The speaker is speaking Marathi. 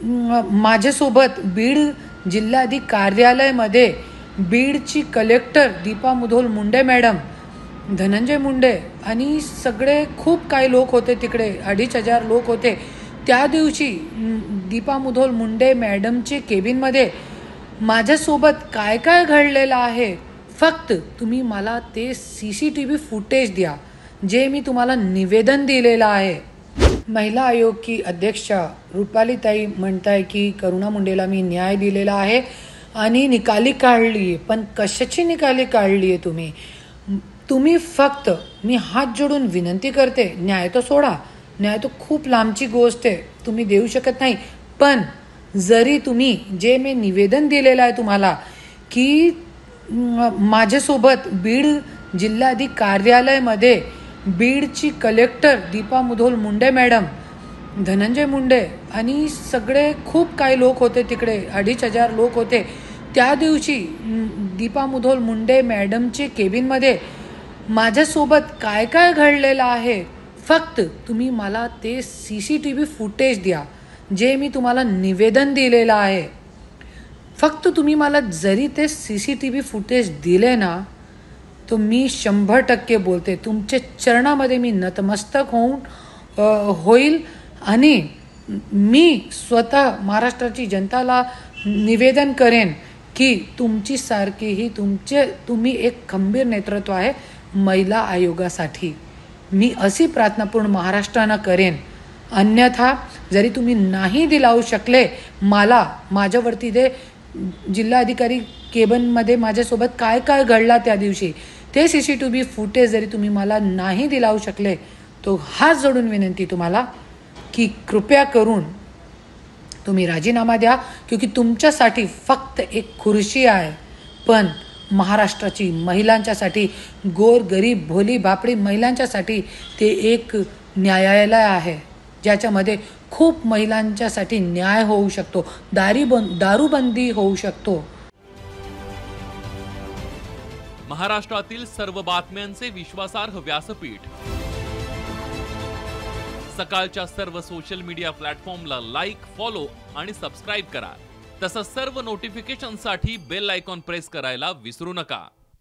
माझ्यासोबत बीड जिल्हाधिकारी कार्यालयामध्ये बीडची कलेक्टर दीपा मुधोळ मुंडे मॅडम, धनंजय मुंडे आणि सगळे खूप काही लोक होते तिकडे, 2,500 लोक होते. त्या दिवशी दीपा मुधोळ मुंडे मॅडमचे केबिनमध्ये माझ्यासोबत काय काय घडलेलं आहे, फक्त तुम्ही मला ते CCTV फुटेज द्या, जे मी तुम्हाला निवेदन दिलेलं आहे. महिला आयोग की अध्यक्षा रुपालीताई म्हणताय की करुणा मुंडेला मी न्याय दिलेला आहे आणि निकाली काढली आहे. पण कशाची निकाली काढली आहे तुम्ही फक्त मी हात जोडून विनंती करते, न्याय तर सोडा, न्याय तर खूप लांबची गोष्ट आहे, तुम्ही देऊ शकत नाही. पण जरी तुम्ही जे मी निवेदन दिलेलं आहे तुम्हाला की माझ्यासोबत बीड जिल्हाधिकारी कार्यालयामध्ये बीडची कलेक्टर दीपा मुधोळ मुंडे मॅडम, धनंजय मुंडे आणि सगळे खूप काही लोक होते तिकडे, 2,500 लोक होते. त्या दिवशी दीपा मुधोळ मुंडे मॅडमचे केबिनमध्ये माझ्यासोबत काय काय घडलेलं आहे, फक्त तुम्ही मला ते CCTV फुटेज द्या, जे मी तुम्हाला निवेदन दिलेलं आहे. फक्त तुम्ही मला जरी ते CCTV फुटेज दिले ना, तो मी 100% बोलते तुमच्या चरणामध्ये मी नतमस्तक होईल आणि मी स्वतः महाराष्ट्राची जनताला निवेदन करेन की तुमची सारखीही तुम्ही एक खंबीर नेतृत्व आहे महिला आयोगासाठी. मी अशी प्रार्थनापूर्ण महाराष्ट्रानं करेन. अन्यथा जरी तुम्ही नाही दिलावू शकले मला, माझ्यावरती ते जिल्हाधिकारी केबिनमध्ये माझ्यासोबत काय काय घडला त्या दिवशी ते CCTV फुटेज जरी तुम्ही मला नाही दिलावू शकले, तो हात जोडून विनंती तुम्हाला की कृपया करून तुम्ही राजीनामा द्या. क्योंकि तुमच्यासाठी फक्त एक खुर्ची आहे, पण महाराष्ट्राची महिलांच्यासाठी, गोर गरीब भोली भापडी महिलांच्यासाठी ते एक न्यायालय आहे, ज्याच्यामध्ये खूप महिलांच्यासाठी न्याय होऊ शकतो, दारूबंदी होऊ शकतो. महाराष्ट्रातील सर्व बातम्यांचे विश्वासार्ह व्यासपीठ. सकाळच्या सर्व सोशल मीडिया प्लॅटफॉर्मला लाईक, फॉलो आणि सबस्क्राईब करा. तसंच सर्व नोटिफिकेशनसाठी बेल आयकॉन प्रेस करायला विसरू नका.